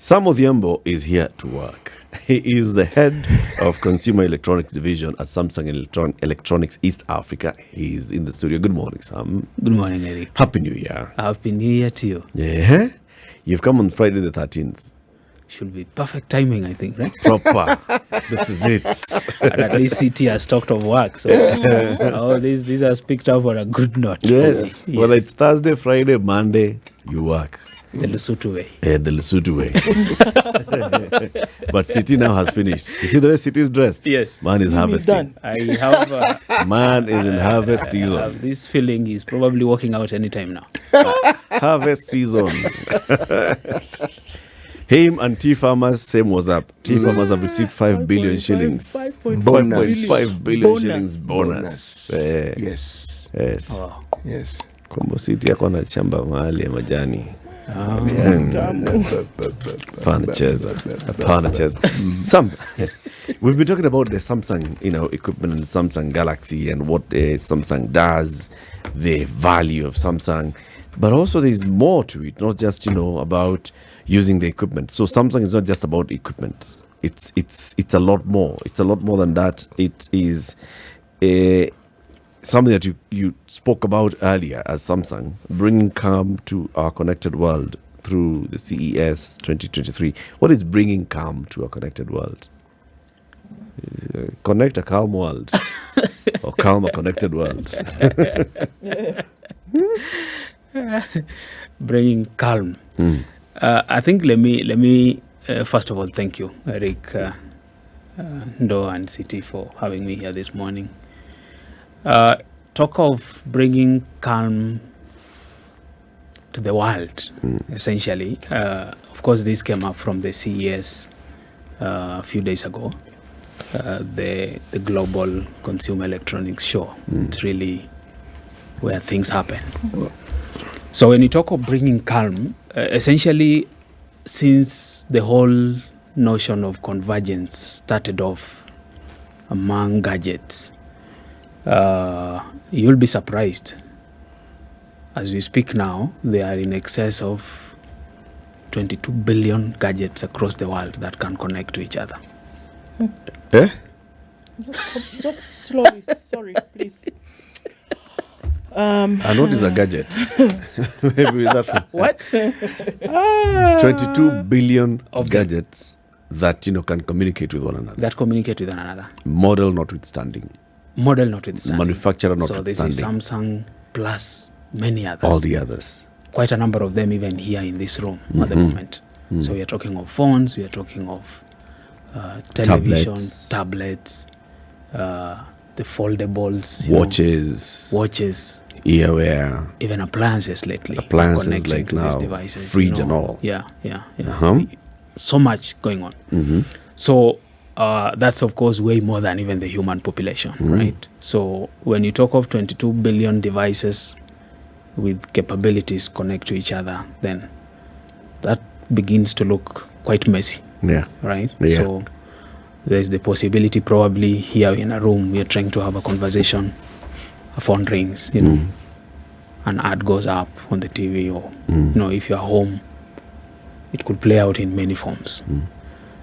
Sam Odhiambo is here to work. He is the head of Consumer Electronics Division at Samsung Electronics East Africa. He's in the studio. Good morning, Sam. Good morning, Eric. Happy New Year. Happy New Year to you. Yeah. You've come on Friday the 13th. Should be perfect timing, I think, right? Proper. This is it. And at least CT has talked of work. So these are picked up on a good note. Yes. Well, it's Thursday, Friday, Monday, you work. The Lesotho way. Yeah, the Lesotho way. But City now has finished. You see the way City is dressed? Yes. Man is harvesting. I have Man is in harvest I season. have this feeling he's probably walking out anytime now. Harvest season. Him and tea farmers, same was up. Tea farmers have received 5 billion shillings. 5.5 billion shillings bonus. Yes. Yes. Wow. Yes. Kombo City yako na chamba mahali ya majani. Hapana cheza. Sam, yes. We've been talking about the Samsung, equipment and Samsung Galaxy and what Samsung does, the value of Samsung. But also there's more to it, not just, about using the equipment. So Samsung is not just about equipment. It's a lot more. It's a lot more than that. It is something that you spoke about earlier as Samsung, bringing calm to our connected world through the CES 2023. What is bringing calm to our connected world? Connect a calm world or calm a connected world. Bringing calm. I think let me first of all thank you, Eric, Ndo and City for having me here this morning. Talk of bringing calm to the world, essentially. Of course, this came up from the CES a few days ago, the global consumer electronics show. It's really where things happen. So when you talk of bringing calm, essentially, since the whole notion of convergence started off among gadgets, you'll be surprised. As we speak now, there are in excess of 22 billion gadgets across the world that can connect to each other. Eh? Just slowly. Sorry, please. I know this is a gadget. Maybe is that What? 22 billion of gadgets that can communicate with one another. That communicate with one another. Model notwithstanding. Manufacturer notwithstanding. So this is Samsung plus many others. All the others. Quite a number of them even here in this room at the moment. So we are talking of phones, we are talking of television, tablets, the foldables, watches, earwear, even appliances lately. Appliances like now, devices, fridge and all. Yeah. So much going on. So that's of course way more than even the human population, right? So when you talk of 22 billion devices with capabilities connect to each other, then that begins to look quite messy. Yeah. Right? Yeah. So there's the possibility probably here in a room we're trying to have a conversation, a phone rings, an ad goes up on the TV or, if you're home, it could play out in many forms.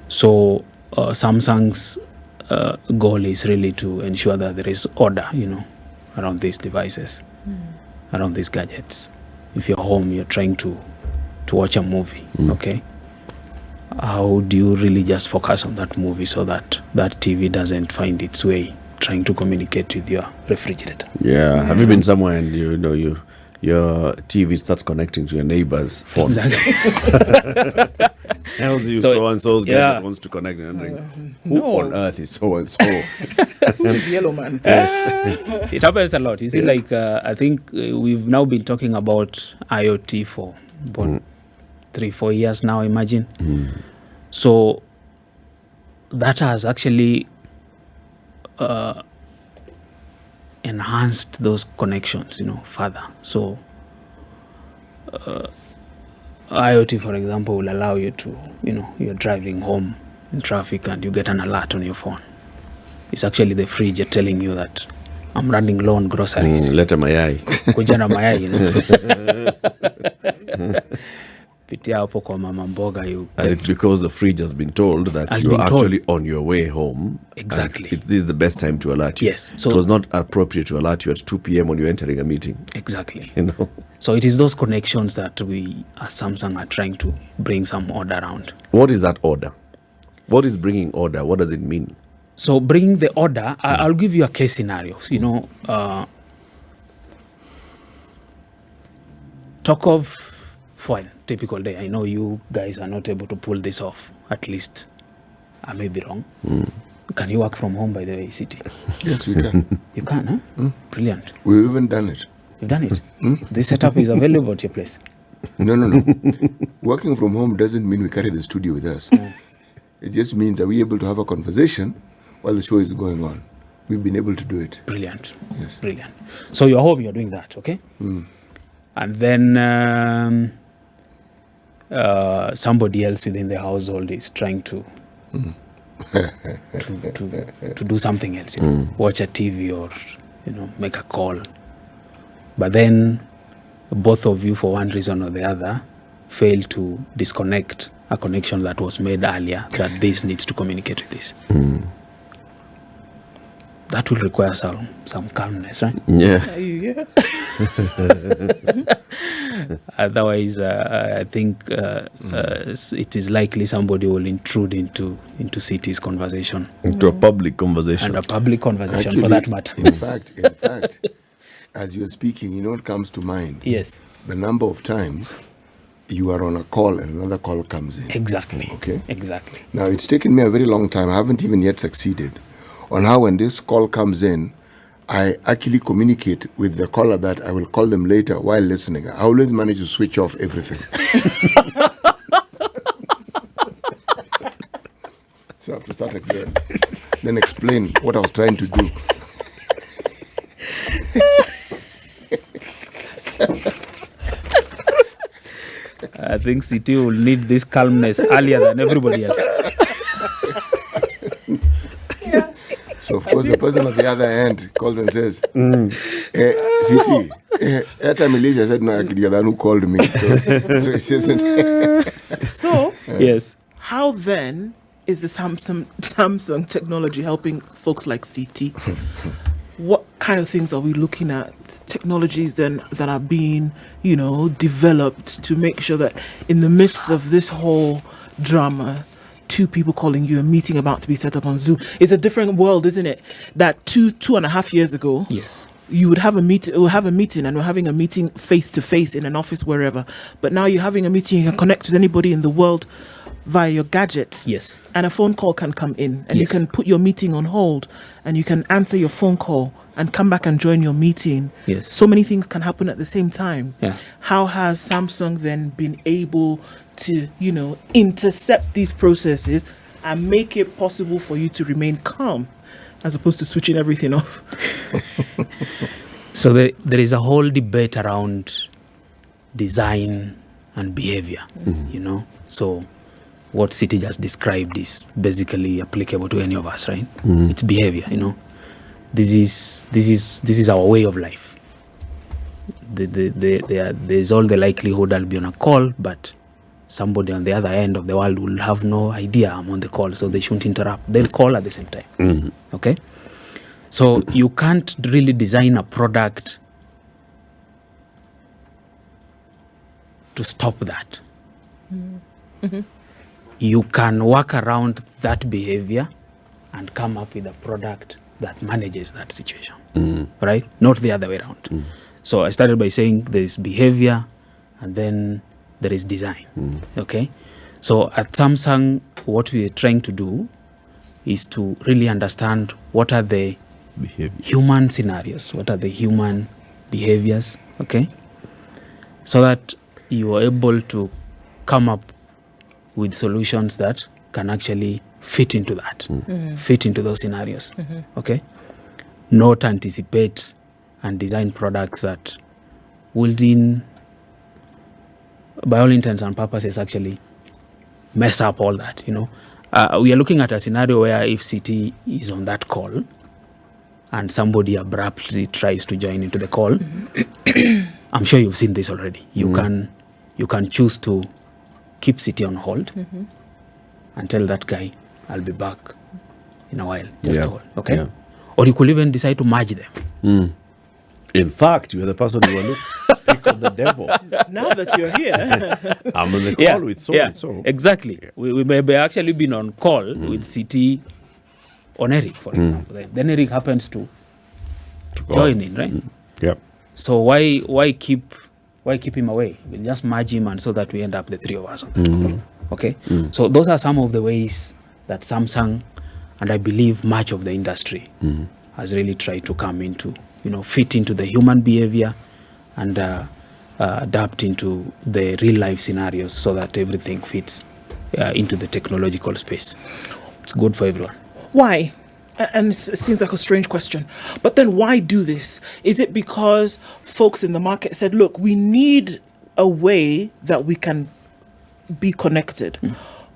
So Samsung's goal is really to ensure that there is order, around these devices, around these gadgets. If you're home, you're trying to watch a movie, okay? How do you really just focus on that movie so that that TV doesn't find its way trying to communicate with your refrigerator? Yeah. Have you been somewhere and your TV starts connecting to your neighbor's phone? Exactly. Tells you so and so's gadget wants to connect, and who on earth is so and so? Who is Yellow Man? Yes. It happens a lot. You see, I think we've now been talking about IoT for about 3-4 years now, imagine. So that has actually enhanced those connections, further. So IoT, for example, will allow you to, you're driving home in traffic and you get an alert on your phone. It's actually the fridge telling you that I'm running low on groceries. Leta mayai. Kuja na mayai, pitia hapo kwa mama mboga you And it's because the fridge has been told that Has you're been told. actually on your way home. Exactly. And this is the best time to alert you. Yes, so- it was not appropriate to alert you at 2 p.m. when you're entering a meeting. Exactly. You know. So it is those connections that we as Samsung are trying to bring some order around. What is that order? What is bringing order? What does it mean? So bringing the order, I'll give you a case scenario. You know, talk of fine, typical day. I know you guys are not able to pull this off. At least I may be wrong. Can you work from home, by the way, City? Yes, we can. You can, huh? Brilliant. We've even done it. You've done it. This setup is available at your place. No. Working from home doesn't mean we carry the studio with us. It just means that we're able to have a conversation while the show is going on. We've been able to do it. Brilliant. Yes. Brilliant. So you're home, you're doing that, okay? And then somebody else within the household is trying to to do something else, you know, watch a TV or, you know, make a call. But then both of you, for one reason or the other, fail to disconnect a connection that was made earlier that this needs to communicate with this. That will require some calmness, right? Yeah. Yes. Otherwise, I think it is likely somebody will intrude into City's conversation Into a public conversation. and a public conversation for that matter. In fact, as you're speaking, you know what comes to mind? Yes, The number of times you are on a call and another call comes in. exactly. Okay. Exactly. Now, it's taken me a very long time. I haven't even yet succeeded on how when this call comes in, I actually communicate with the caller that I will call them later while listening. I always manage to switch off everything. So I have to start again. Then explain what I was trying to do. I think City will need this calmness earlier than everybody else. So, of course, the person at the other end calls and says, CT, airtime Elijah. I said, no, actually, you're the one who called me. So it isn't. So, Yes. how then is the Samsung technology helping folks like CT? What kind of things are we looking at? Technologies then that are being, you know, developed to make sure that in the midst of this whole drama, two people calling you, a meeting about to be set up on Zoom. It's a different world, isn't it? That two and a half years ago, Yes. you would have a meeting, and we're having a meeting face to face in an office wherever. But now you're having a meeting, you can connect with anybody in the world via your gadgets. Yes. And a phone call can come in, and you Yes. can put your meeting on hold, and you can answer your phone call and come back and join your meeting. Yes. So many things can happen at the same time. Yeah. How has Samsung then been able to, you know, intercept these processes and make it possible for you to remain calm as opposed to switching everything off? So there is a whole debate around design and behavior, you know. So what City just described is basically applicable to any of us, right? It's behavior, you know. This is our way of life. There's all the likelihood I'll be on a call, but somebody on the other end of the world will have no idea I'm on the call, so they shouldn't interrupt. They'll call at the same time. Okay? So you can't really design a product to stop that. You can work around that behavior and come up with a product that manages that situation, right? Not the other way around. So I started by saying there's behavior and then there is design, okay? So at Samsung, what we are trying to do is to really understand what are the human scenarios, what are the human behaviors, okay? So that you are able to come up with solutions that can actually fit into that, fit into those scenarios, okay? Not anticipate and design products that will, by all intents and purposes, actually mess up all that, you know. We are looking at a scenario where if CT is on that call and somebody abruptly tries to join into the call, I'm sure you've seen this already. You can choose to keep City on hold and tell that guy, I'll be back in a while. Just hold, okay? Yeah. Or you could even decide to merge them. In fact, you are the person who will speak of the devil. Now that you're here, I'm on the call with so and so. Exactly. We may have actually been on call with City on Eric, for example. Then Eric happens to join in, right? Yep. So why keep him away? We'll just merge him, and so that we end up the three of us on the call. Okay. So those are some of the ways that Samsung, and I believe much of the industry, has really tried to come into, fit into the human behavior and adapt into the real life scenarios so that everything fits into the technological space. It's good for everyone. why? And it seems like a strange question, but then why do this? Is it because folks in the market said, look, we need a way that we can be connected?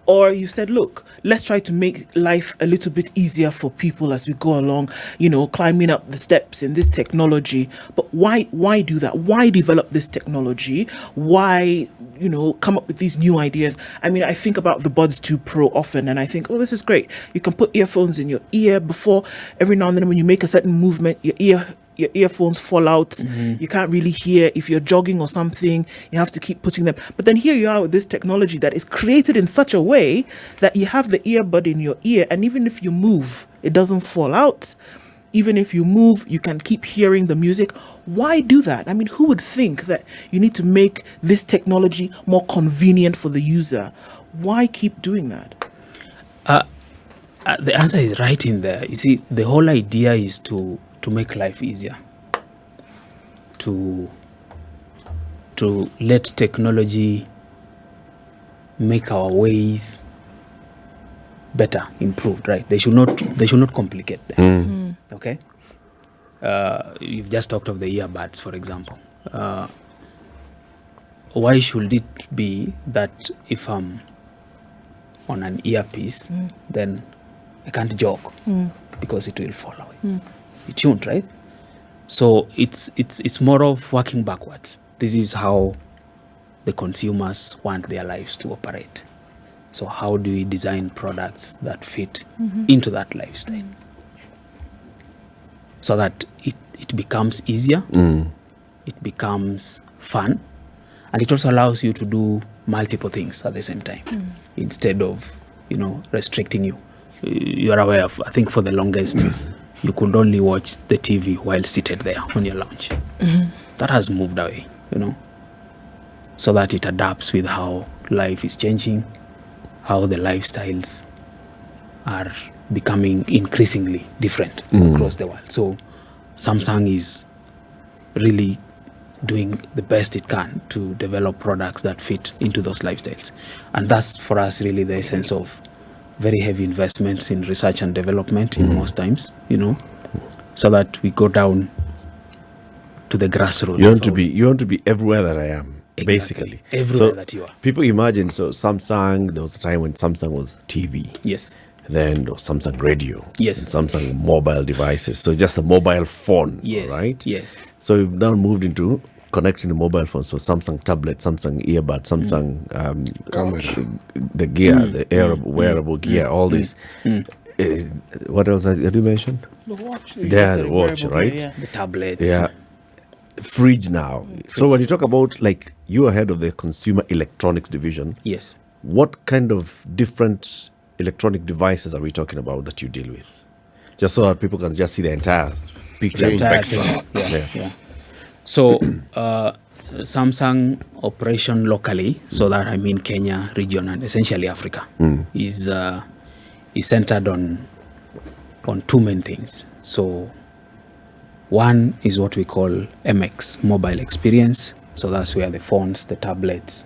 Or you said, look, let's try to make life a little bit easier for people as we go along, climbing up the steps in this technology. But why do that? Why develop this technology? Why, come up with these new ideas? I mean, I think about the Buds 2 Pro often, and I think, oh, this is great. You can put earphones in your ear before every now and then when you make a certain movement, your earphones fall out. You can't really hear. If you're jogging or something, you have to keep putting them. But then here you are with this technology that is created in such a way that you have the earbud in your ear, and even if you move, it doesn't fall out. Even if you move, you can keep hearing the music. Why do that? I mean, who would think that you need to make this technology more convenient for the user? Why keep doing that? The answer is right in there. You see, the whole idea is to make life easier, to let technology make our ways better, improved, right? They should not complicate them. Okay. You've just talked of the earbuds, for example. Why should it be that if I'm on an earpiece, then I can't jog because it will fall away? It shouldn't, right? So it's more of working backwards. This is how the consumers want their lives to operate. So how do we design products that fit into that lifestyle so that it becomes easier, it becomes fun, and it also allows you to do multiple things at the same time instead of restricting you. You are aware of, I think for the longest, you could only watch the TV while seated there on your lounge. That has moved away, so that it adapts with how life is changing, how the lifestyles are becoming increasingly different across the world. So Samsung is really doing the best it can to develop products that fit into those lifestyles. And that's for us really the essence of very heavy investments in research and development in most times, so that we go down to the grassroots. You want to be everywhere that I am, basically. Everywhere that you are. People imagine, so Samsung, there was a time when Samsung was TV. Yes. Then there was Samsung radio. Yes. And Samsung mobile devices. So just a mobile phone, Yes. right? Yes. So we've now moved into connecting the mobile phone. So Samsung tablet, Samsung earbud, Samsung Camera. the gear, the wearable gear, all this. What else did you mention? The watch. The watch, right? The tablets. Yeah. Fridge now. So when you talk about you are head of the consumer electronics division, Yes. what kind of different electronic devices are we talking about that you deal with? Just so that people can just see the entire picture and Entire spectrum. thing. Yeah. So Samsung operation locally, so that I mean Kenya region and essentially Africa, is centered on two main things. So one is what we call MX, mobile experience. So that's where the phones, the tablets,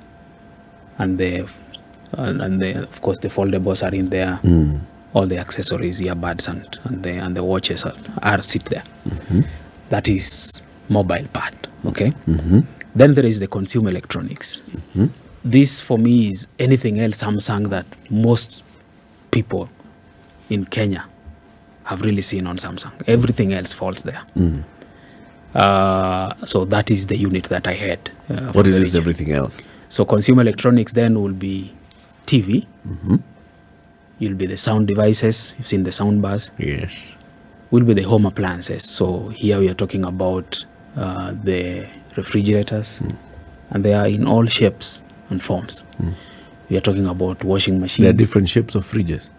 and of course the foldables are in there. All the accessories, earbuds and the watches are sit there. That is mobile part. Okay. Then there is the consumer electronics. This for me is anything else Samsung that most people in Kenya have really seen on Samsung. Everything else falls there. So that is the unit that I had. What is this everything else? So consumer electronics then will be TV. You'll be the sound devices. You've seen the sound bars. Yes. Will be the home appliances. So here we are talking about the refrigerators, and they are in all shapes and forms. We are talking about washing machines. There are different shapes of fridges.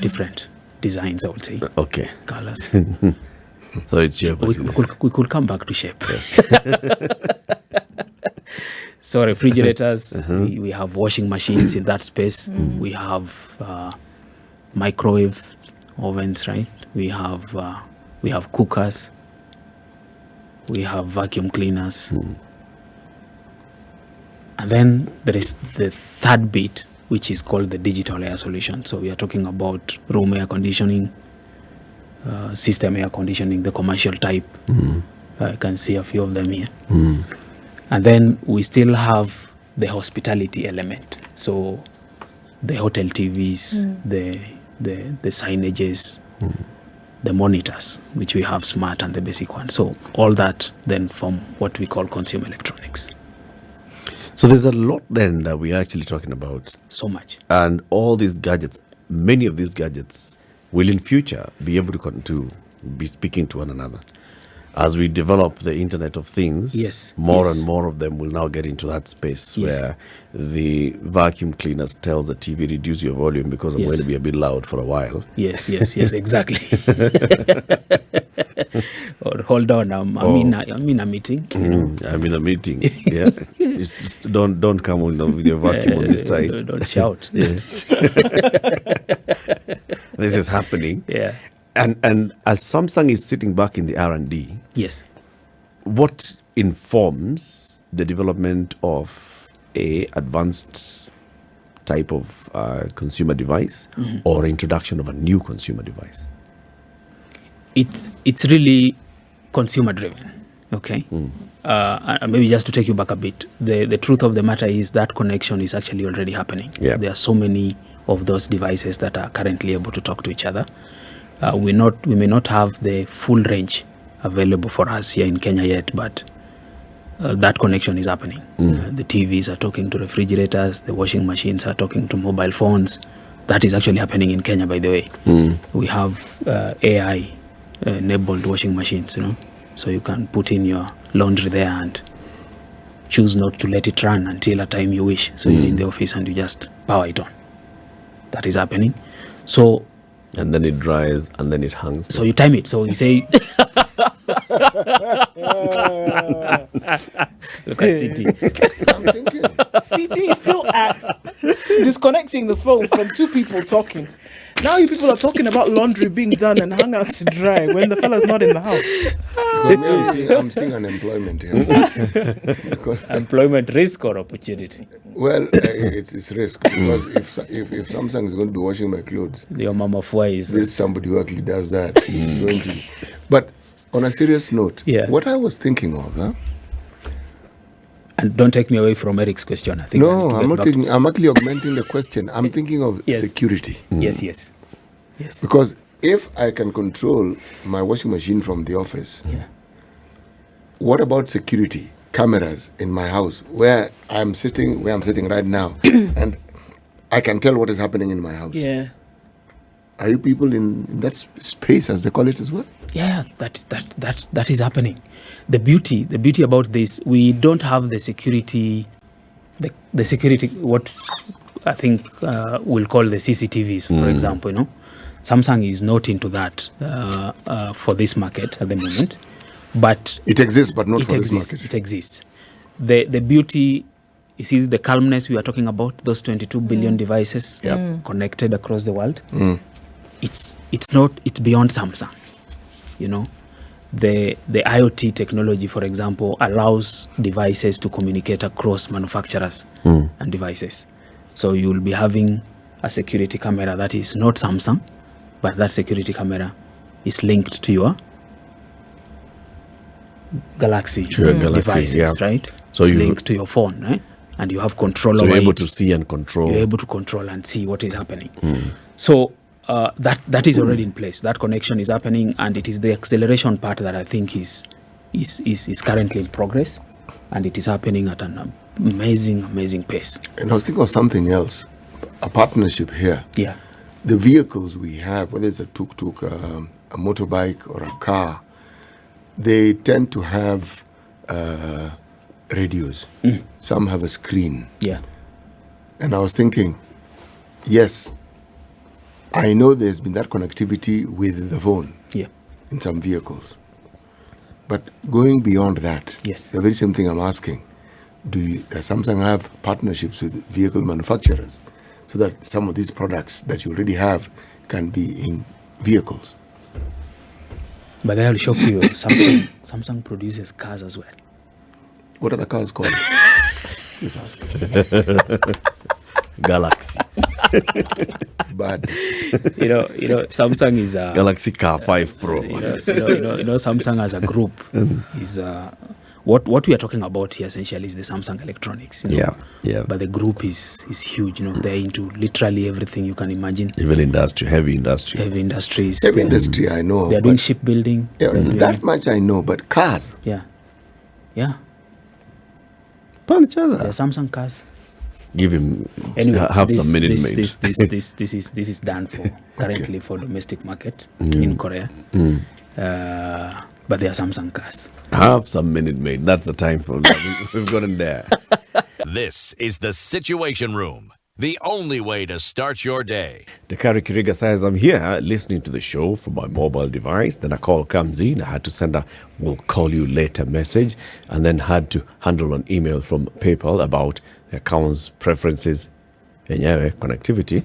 Different designs, I would say. Okay. Colors. So it's shape. We could come back to shape. So refrigerators, we have washing machines in that space. We have microwave ovens, right? We have cookers. We have vacuum cleaners. And then there is the third bit, which is called the digital air solution. So we are talking about room air conditioning, system air conditioning, the commercial type. I can see a few of them here. And then we still have the hospitality element. So the hotel TVs, the signages, the monitors, which we have smart and the basic one. So all that then form what we call consumer electronics. So there's a lot then that we're actually talking about. So much. And all these gadgets, many of these gadgets will in future be able to be speaking to one another. As we develop the Internet of Things, more and more of them will now get into that space where the vacuum cleaners tells the TV, reduce your volume because I'm going to be a bit loud for a while. Yes, exactly. Or hold on, I'm in a meeting. I'm in a meeting. Yeah, just don't come with your vacuum on this side. Don't shout. Yes, this is happening. Yeah. And as Samsung is sitting back in the R&D, yes, what informs the development of a advanced type of consumer device or introduction of a new consumer device? It's really consumer driven. Okay. Maybe just to take you back a bit, the truth of the matter is that connection is actually already happening. There are so many of those devices that are currently able to talk to each other. We may not have the full range available for us here in Kenya yet, but that connection is happening. The TVs are talking to refrigerators, the washing machines are talking to mobile phones. That is actually happening in Kenya, by the way. We have AI enabled washing machines, so you can put in your laundry there and choose not to let it run until a time you wish. So you're in the office and you just power it on. That is happening. So and then it dries, and then it hangs. So you time it. So you say, look at CT. I'm thinking. CT is still at disconnecting the phone from two people talking. Now you people are talking about laundry being done and hung out to dry when the fella's not in the house. Because I'm seeing unemployment here. Because employment risk or opportunity? Well, it's risk because if Samsung is going to be washing my clothes, your mama fly is there's somebody who actually does that. Going to, but on a serious note, what I was thinking of, and don't take me away from Eric's question. I think no, I'm not taking. I'm actually augmenting the question. I'm thinking of security. Yes. Because if I can control my washing machine from the office, what about security? Cameras in my house where I'm sitting right now, and I can tell what is happening in my house. Yeah. Are you people in that space, as they call it as well? Yeah, that is happening. The beauty about this, we don't have the security, the security, what I think we'll call the CCTVs, for example. Samsung is not into that for this market at the moment, but it exists, but not for this market. It exists. The beauty, you see, the calmness we are talking about, those 22 billion devices connected across the world. It's beyond Samsung. The IoT technology, for example, allows devices to communicate across manufacturers and devices. So you will be having a security camera that is not Samsung, but that security camera is linked to your Galaxy devices, right? So it's linked to your phone, right? And you have control over it. So you're able to see and control. You're able to control and see what is happening. So that is already in place. That connection is happening, and it is the acceleration part that I think is currently in progress. and it is happening at an amazing pace. And I was thinking of something else, a partnership here. Yeah. The vehicles we have, whether it's a tuk-tuk, a motorbike, or a car, they tend to have radios. Some have a screen. Yeah. And I was thinking, yes, I know there's been that connectivity with the phone in some vehicles. But going beyond that, the very same thing I'm asking, does Samsung have partnerships with vehicle manufacturers so that some of these products that you already have can be in vehicles? But I'll shock you, Samsung produces cars as well. What are the cars called? Just ask. Galaxy. But Samsung is a Galaxy Car 5 Pro. Samsung as a group is what we are talking about here essentially is the Samsung Electronics. Yeah. But the group is huge. They're into literally everything you can imagine. Even heavy industry. Heavy industries. Heavy industry, I know. They're doing shipbuilding. Yeah, that much I know. But cars. Yeah. Panchaza. They're Samsung cars. Give him Anyway, some Minute Maid. This is done for currently for domestic market in Korea. But they are Samsung cars. Have some Minute Maid. That's the time for that. We've gotten there. This is the Situation Room, the only way to start your day. Dakari Kiriga says, I'm here listening to the show from my mobile device. Then a call comes in. I had to send a "we'll call you later" message, and then had to handle an email from PayPal about the accounts, preferences, and connectivity.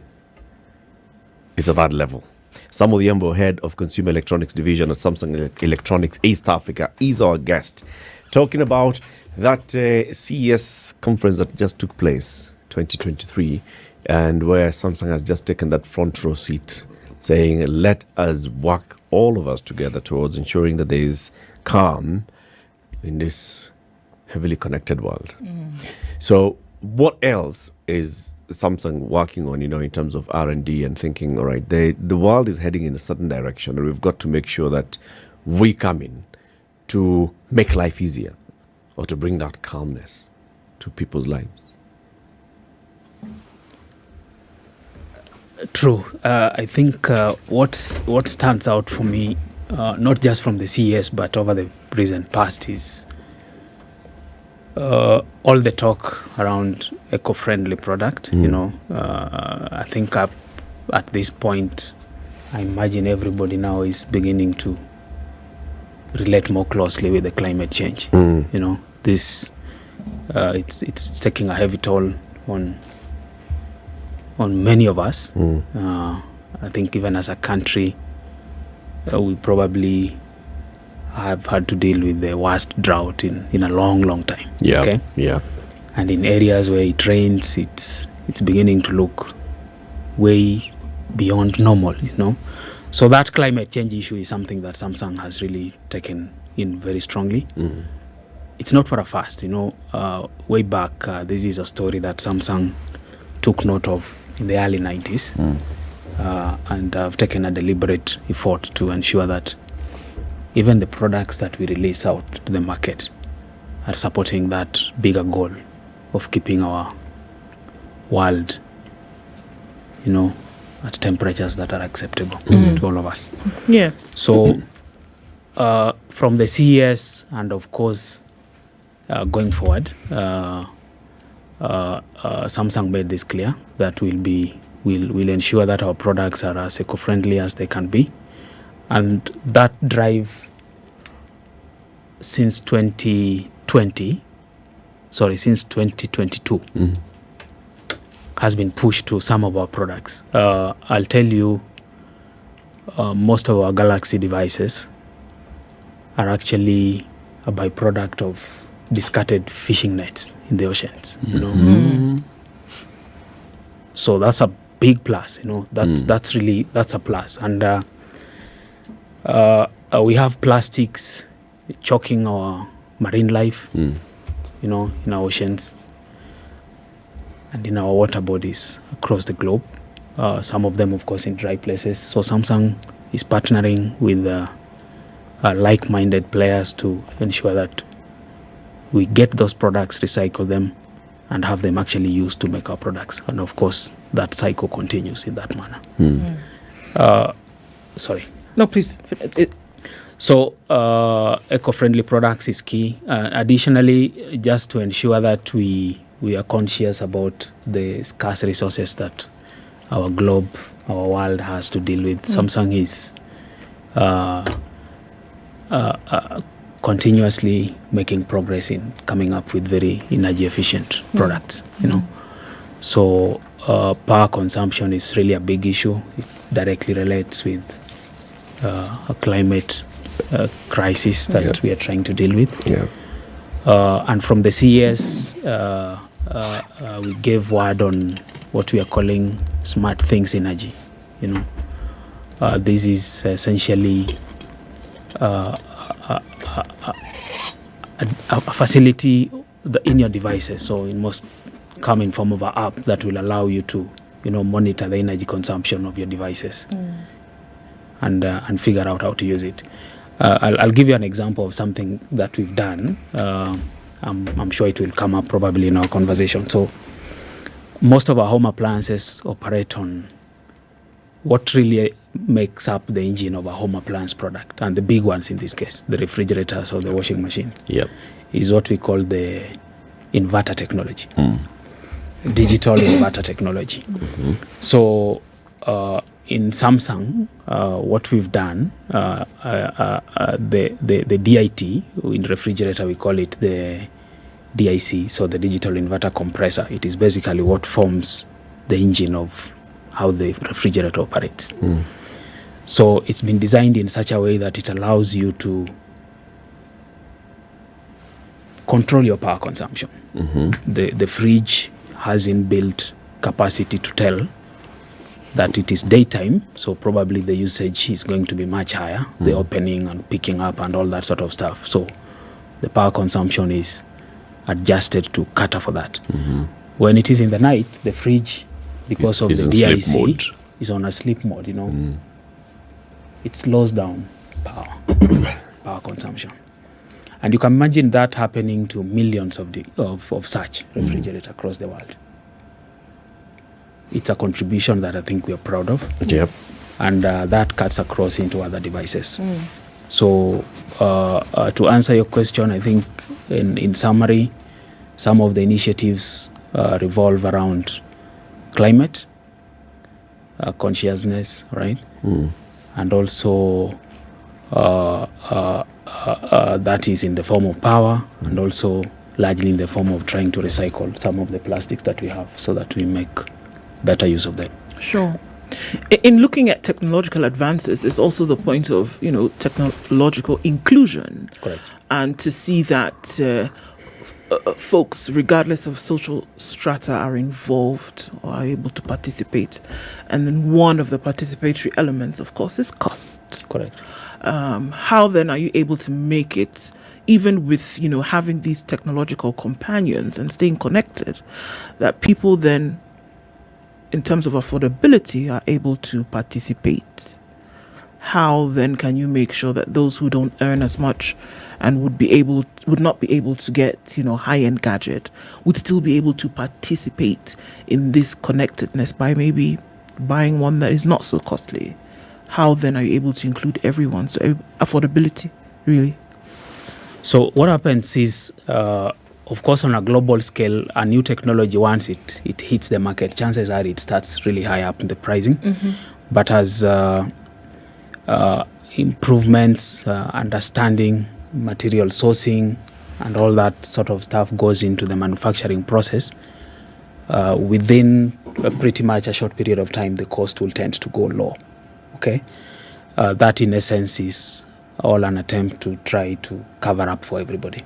It's at that level. Sam Odhiambo, head of Consumer Electronics Division at Samsung Electronics East Africa, is our guest, talking about that CES conference that just took place, 2023, and where Samsung has just taken that front row seat, saying, let us work, all of us together, towards ensuring that there is calm in this heavily connected world. So what else is Samsung working on, in terms of R&D and thinking, all right, the world is heading in a certain direction, and we've got to make sure that we come in to make life easier or to bring that calmness to people's lives? True. I think what stands out for me, not just from the CES but over the recent past, is all the talk around eco-friendly product. I think at this point, I imagine everybody now is beginning to relate more closely with the climate change. This it's taking a heavy toll on many of us. I think even as a country, we probably have had to deal with the worst drought in a long time. And in areas where it rains, it's beginning to look way beyond normal. So that climate change issue is something that Samsung has really taken in very strongly. It's not for a first. Way back, this is a story that Samsung took note of in the early 90s, and I've taken a deliberate effort to ensure that even the products that we release out to the market are supporting that bigger goal of keeping our world, at temperatures that are acceptable to all of us. Yeah. So from the CES and of course going forward, Samsung made this clear that we'll ensure that our products are as eco-friendly as they can be, and that drive since 2022 has been pushed to some of our products. I'll tell you, most of our Galaxy devices are actually a byproduct of discarded fishing nets in the oceans. So that's a big plus. That's a plus. And we have plastics choking our marine life, in our oceans and in our water bodies across the globe. Some of them, of course, in dry places. So Samsung is partnering with like-minded players to ensure that we get those products, recycle them, and have them actually used to make our products. And of course, that cycle continues in that manner. Sorry. No, please. So eco-friendly products is key. Additionally, just to ensure that we are conscious about the scarce resources that our globe, our world has to deal with. Samsung is continuously making progress in coming up with very energy efficient products, you know. So power consumption is really a big issue. It directly relates with a climate crisis that we are trying to deal with. And from the CES, we gave word on what we are calling smart things energy. You know, this is essentially a facility in your devices. So it must come in form of an app that will allow you to, you know, monitor the energy consumption of your devices and figure out how to use it. I'll give you an example of something that we've done. I'm sure it will come up probably in our conversation. So most of our home appliances operate on what really makes up the engine of a home appliance product. And the big ones in this case, the refrigerators or the washing machines, is what we call the inverter technology, digital inverter technology. So in Samsung, what we've done, the DIT, in refrigerator we call it the DIC, so the digital inverter compressor. It is basically what forms the engine of how the refrigerator operates. So it's been designed in such a way that it allows you to control your power consumption. The fridge has inbuilt capacity to tell that it is daytime, so probably the usage is going to be much higher, the opening and picking up and all that sort of stuff. So the power consumption is adjusted to cater for that. When it is in the night, the fridge, because of the DIC, is on a sleep mode, you know. It slows down power consumption. And you can imagine that happening to millions of such refrigerators across the world. It's a contribution that I think we are proud of. And that cuts across into other devices. So to answer your question, I think in summary, some of the initiatives revolve around climate, consciousness, right? And also that is in the form of power and also largely in the form of trying to recycle some of the plastics that we have so that we make better use of them. Sure. In looking at technological advances, it's also the point of, you know, technological inclusion. Correct. And to see that folks, regardless of social strata, are involved or are able to participate. And then one of the participatory elements, of course, is cost. Correct. How then are you able to make it, even with, you know, having these technological companions and staying connected, that people then, in terms of affordability, are able to participate? How then can you make sure that those who don't earn as much and would not be able to get, you know, high-end gadget, would still be able to participate in this connectedness by maybe buying one that is not so costly? How then are you able to include everyone? So affordability, really. So what happens is, of course, on a global scale, a new technology, once it hits the market, chances are it starts really high up in the pricing. But as improvements, understanding, material sourcing, and all that sort of stuff goes into the manufacturing process, within pretty much a short period of time, the cost will tend to go low. Okay? That, in essence, is all an attempt to try to cover up for everybody.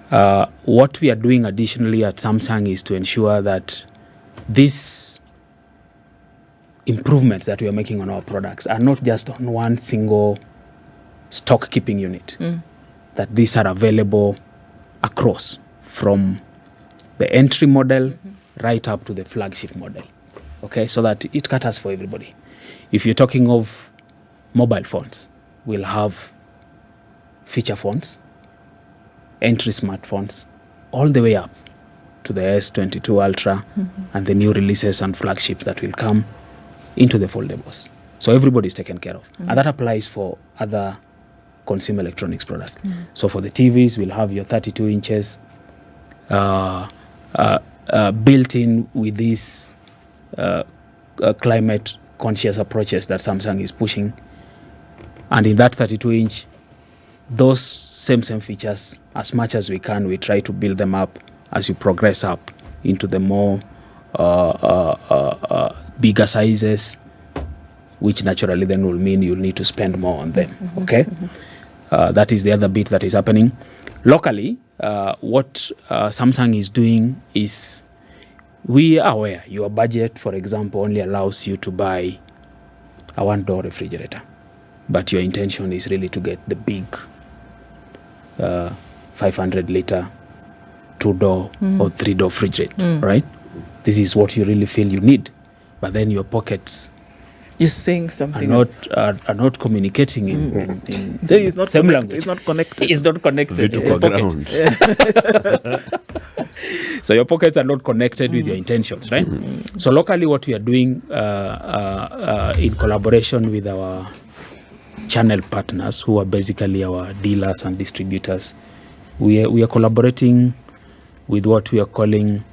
What we are doing additionally at Samsung is to ensure that these improvements that we are making on our products are not just on one single stock keeping unit, that these are available across from the entry model right up to the flagship model. Okay, so that it caters for everybody. If you're talking of mobile phones, we'll have feature phones, entry smartphones, all the way up to the S22 Ultra and the new releases and flagships that will come into the foldables. So everybody is taken care of. And that applies for other consumer electronics products. So for the TVs, we'll have your 32 inches built in with these climate conscious approaches that Samsung is pushing. And in that 32-inch, those same features, as much as we can, we try to build them up as you progress up into the more bigger sizes, which naturally then will mean you'll need to spend more on them. Okay? That is the other bit that is happening. Locally, what Samsung is doing is, we are aware your budget, for example, only allows you to buy a one-door refrigerator. But your intention is really to get the big 500-liter two-door or three-door refrigerator, right? This is what you really feel you need. But then your pockets You're saying something are not communicating in it's not same connected. language. It's not connected. It's not connected. They took a ground. So your pockets are not connected with your intentions, right? So locally, what we are doing in collaboration with our channel partners, who are basically our dealers and distributors, we are collaborating with what we are calling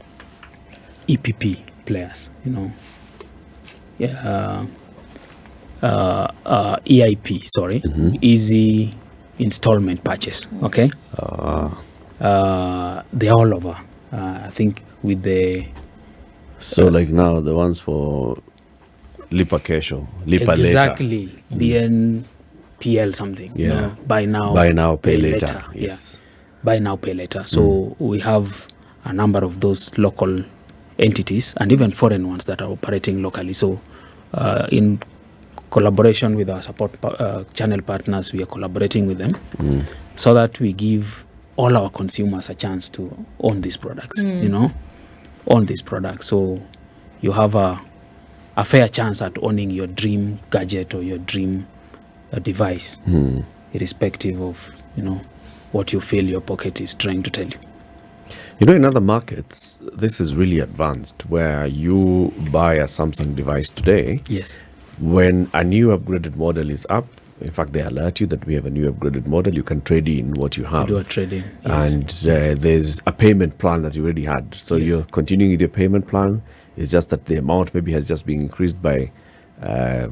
EPP players, EIP, sorry, easy installment purchase. Okay, they're all over. I think with the So like now the ones for Lipa Kesho, Lipa exactly later. BNPL something. Yeah. Buy now, Pay later. Yes. Yeah. Buy now, pay later. So we have a number of those local entities and even foreign ones that are operating locally. So in collaboration with our support channel partners, we are collaborating with them so that we give all our consumers a chance to own these products, own these products. So you have a fair chance at owning your dream gadget or your dream device, irrespective of, what you feel your pocket is trying to tell you. In other markets, this is really advanced, where you buy a Samsung device today. Yes. When a new upgraded model is up, in fact, they alert you that we have a new upgraded model. You can trade in what you have. Do a trade-in, yes. And there's a payment plan that you already had. So you're continuing with your payment plan. It's just that the amount maybe has just been increased by a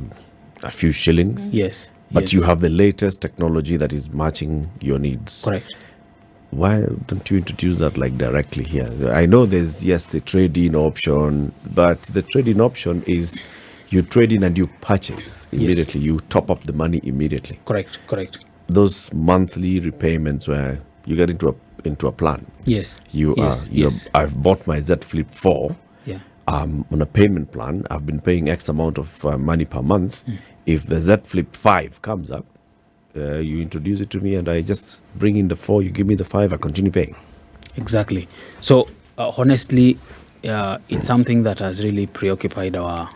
few shillings. Yes. But you have the latest technology that is matching your needs. Correct. Why don't you introduce that like directly here? I know there's, the trade-in option, but the trade-in option is you trade in and you purchase immediately. You top up the money immediately. Correct. Those monthly repayments where you get into a plan. Yes. I've bought my Z Flip 4. Yeah. On a payment plan. I've been paying X amount of money per month. If the Z Flip 5 comes up, you introduce it to me and I just bring in the 4, you give me the 5, I continue paying. Exactly. So honestly, it's something that has really preoccupied our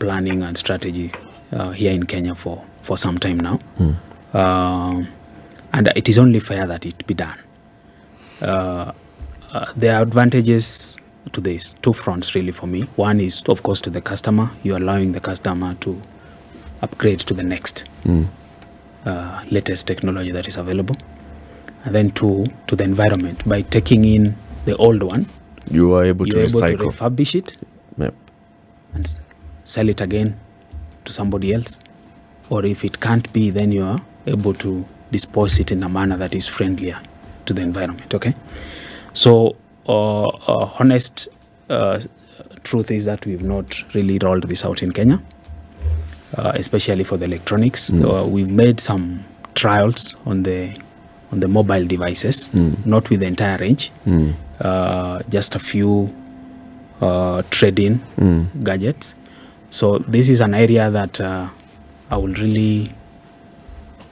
planning and strategy here in Kenya for some time now. And it is only fair that it be done. There are advantages to this, two fronts really for me. One is, of course, to the customer. You're allowing the customer to upgrade to the next latest technology that is available. And then two, to the environment. By taking in the old one, you are able to recycle. To refurbish it Yep. and sell it again to somebody else. Or if it can't be, then you are able to dispose it in a manner that is friendlier to the environment. Okay. So honest truth is that we've not really rolled this out in Kenya, especially for the electronics. We've made some trials on the mobile devices, not with the entire range, just a few trade-in gadgets. So this is an area that I will really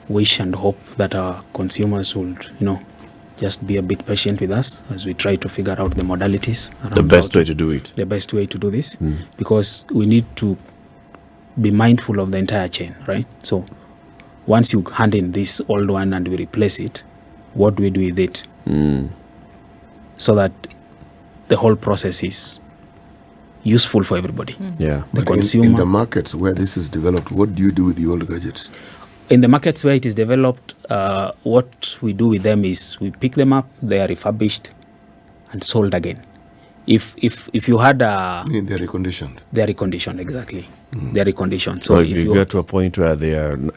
wish and hope that our consumers would, just be a bit patient with us as we try to figure out the modalities. The best way to do it. The best way to do this, because we need to be mindful of the entire chain, right? So once you hand in this old one and we replace it, what do we do with it, so that the whole process is useful for everybody. Yeah. The But consumer. in the markets where this is developed, what do you do with the old gadgets? In the markets where it is developed, what we do with them is we pick them up, they are refurbished and sold again. If you had a... I mean, they're reconditioned. They're reconditioned, exactly. They're reconditioned. So if you get to a point where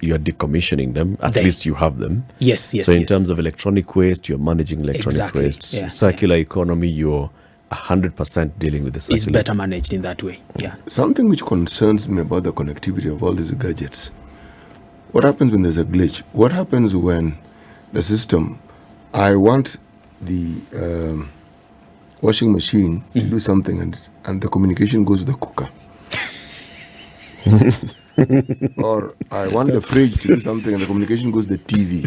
you're decommissioning them, at least you have them. Yes. So in terms of electronic waste, you're managing electronic waste. Yeah, circular economy, you're 100% dealing with the circular. It's better managed in that way. Yeah. Something which concerns me about the connectivity of all these gadgets. What happens when there's a glitch? What happens when the system, I want the washing machine to do something and the communication goes to the cooker. Or I want the fridge to do something and the communication goes to the TV.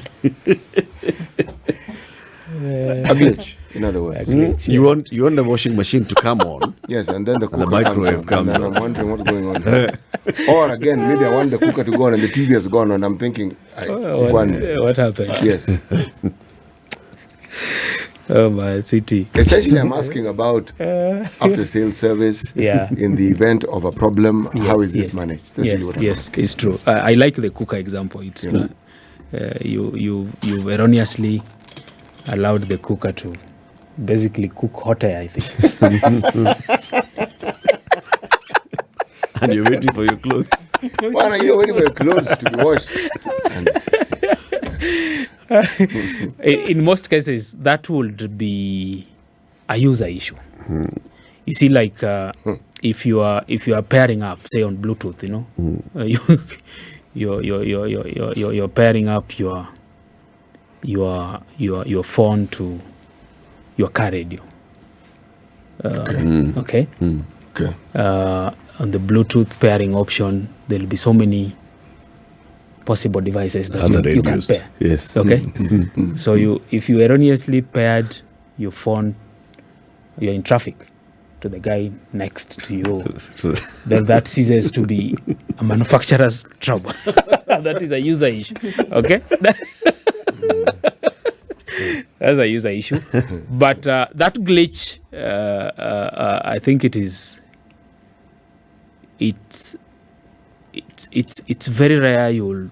A glitch, in other words. You want the washing machine to come on. Yes, and then the cooker microwave comes on, and then I'm wondering what's going on here. Or again, maybe I want the cooker to go on and the TV has gone on. I'm thinking, What happened? Yes. Oh, my city. Essentially, I'm asking about after-sales service in the event of a problem. How is this managed? That's really what I'm asking. It's true. I like the cooker example. It's true. You erroneously allowed the cooker to basically cook hot air, I think. And you're waiting for your clothes. Why are you waiting for your clothes to be washed? In most cases, that would be a user issue. You see, like if you are pairing up, say on Bluetooth, you're pairing up your phone to your car radio. Okay. On the Bluetooth pairing option, there'll be so many possible devices that you can pair. Yes. Okay. So if you erroneously paired your phone, you're in traffic, to the guy next to you, then that ceases to be a manufacturer's trouble. That is a user issue. Okay. That's a user issue. But that glitch, I think it's very rare you'll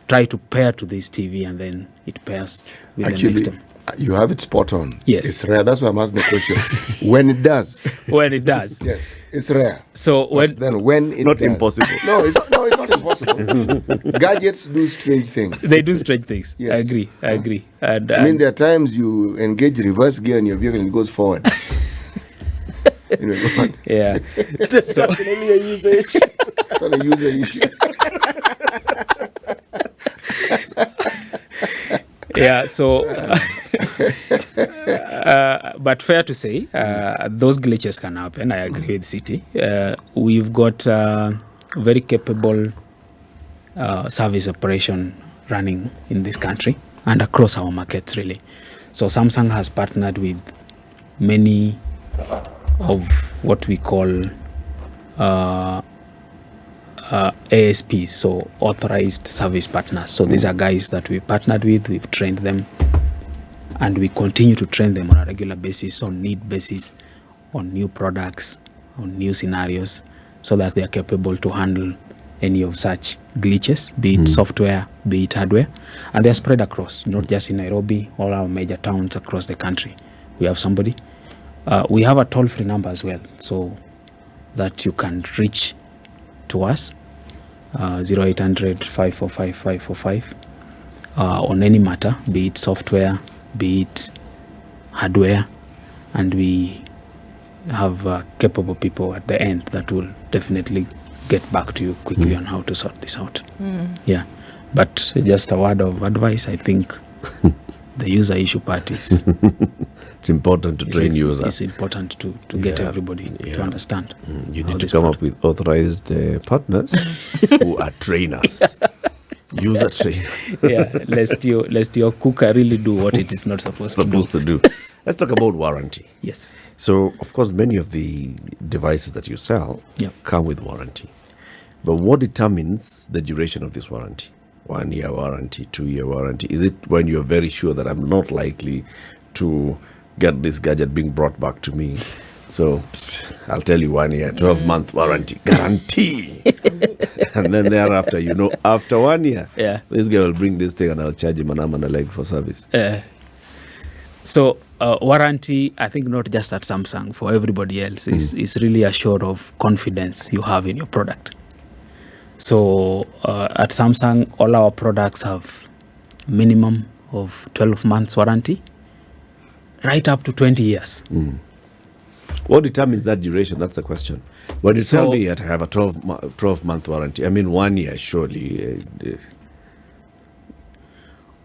try to pair to this TV and then it pairs with the next one. You have it spot on. Yes. It's rare. That's why I'm asking the question. When it does. Yes, it's rare. So when it not does. Impossible. No, it's not impossible. Gadgets do strange things. They do strange things. Yes. I agree. And, I mean, there are times you engage reverse gear in your vehicle and it goes forward. Yeah. It's definitely a user issue. It's not a user issue. Yeah, so but fair to say, those glitches can happen. I agree with City. We've got very capable service operation running in this country and across our markets, really. So Samsung has partnered with many of what we call ASPs, so authorized service partners. So these are guys that we partnered with, we've trained them, and we continue to train them on a regular basis, on need basis, on new products, on new scenarios, so that they are capable to handle any of such glitches, be it software, be it hardware. And they're spread across, not just in Nairobi, all our major towns across the country. We have somebody. We have a toll-free number as well, so that you can reach to us, 0800 545 545, on any matter, be it software, be it hardware, and we have capable people at the end that will definitely get back to you quickly on how to sort this out. Yeah, but just a word of advice, I think the user issue part is it's important to train users. It's important to get everybody to understand. You need to come up with authorized partners who are trainers. User trainer. Yeah, lest your cooker really do what it is not supposed to do. Let's talk about warranty. Yes. So, of course, many of the devices that you sell come with warranty. But what determines the duration of this warranty? 1 year warranty, 2 year warranty? Is it when you're very sure that I'm not likely to get this gadget being brought back to me? So I'll tell you 1 year, 12-month warranty guarantee. And then thereafter, after 1 year, this guy will bring this thing and I'll charge him an arm and a leg for service. So warranty, I think not just at Samsung, for everybody else, is really assured of confidence you have in your product. So at Samsung, all our products have minimum of 12 months warranty, right up to 20 years. What determines that duration? That's the question. When you tell me that I have a 12-month warranty, I mean 1 year, surely.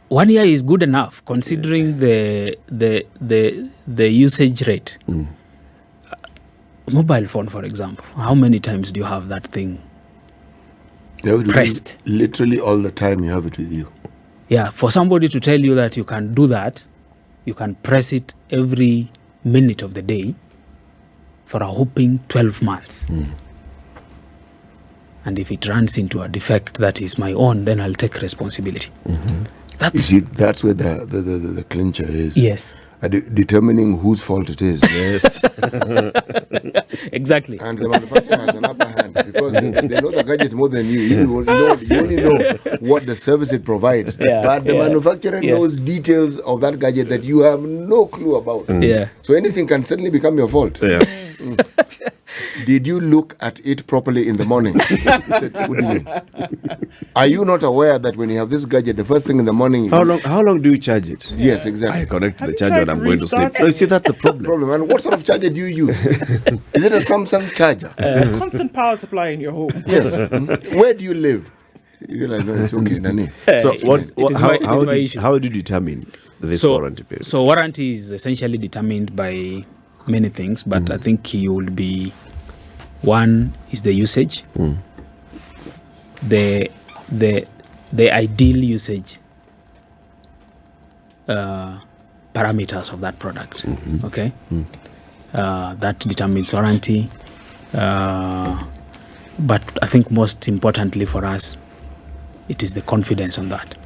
1 year is good enough, considering the usage rate. Mobile phone, for example, how many times do you have that thing pressed? Literally all the time you have it with you. Yeah, for somebody to tell you that you can do that, you can press it every minute of the day for a whopping 12 months. And if it runs into a defect that is my own, then I'll take responsibility. You see, that's where the clincher is. Yes. Determining whose fault it is. Yes. Exactly. And the manufacturer has an upper hand because they know the gadget more than you. You only know what the service it provides. But the manufacturer knows details of that gadget that you have no clue about. So anything can suddenly become your fault. Did you look at it properly in the morning? Said, what do you mean? Are you not aware that when you have this gadget, the first thing in the morning... How long do you charge it? Yes, exactly. I connect to the charger and I'm going to sleep. No, you see, that's the problem. And what sort of charger do you use? Is it a Samsung charger? Constant power supply in your home. Yes. Where do you live? You realize, no, it's okay, Nani. So how do you determine this warranty period? So warranty is essentially determined by many things, but I think you will be, one is the usage, the ideal usage parameters of that product. Okay, that determines warranty. But I think most importantly for us, it is the confidence on that.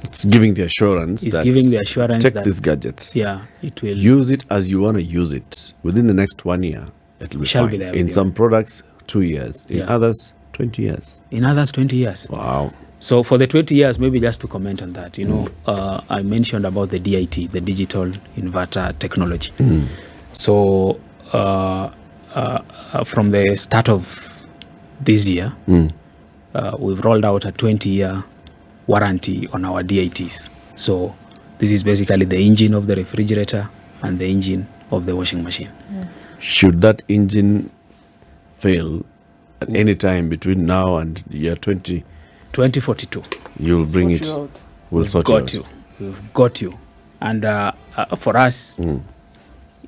It's giving the assurance. Take these gadgets. Yeah, it will. Use it as you want to use it. Within the next 1 year, it will be fine. Be there in some products, 2 years. In others, 20 years. In others, 20 years. Wow. So for the 20 years, maybe just to comment on that, I mentioned about the DIT, the digital inverter technology. So from the start of this year, we've rolled out a 20-year warranty on our DITs. So this is basically the engine of the refrigerator and the engine of the washing machine. Should that engine fail at any time between now and year 2042, you'll bring it. We'll sort you out. We've got you. And for us,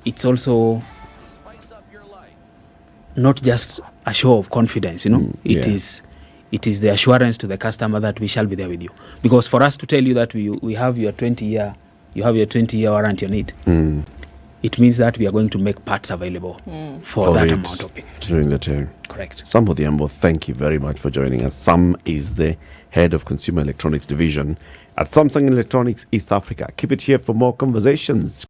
it's also not just a show of confidence, It is the assurance to the customer that we shall be there with you. Because for us to tell you that we have your 20-year warranty on it, it means that we are going to make parts available for that amount of payment. During the term. Correct. Sam Odhiambo, thank you very much for joining us. Sam is the head of Consumer Electronics Division at Samsung Electronics East Africa. Keep it here for more conversations.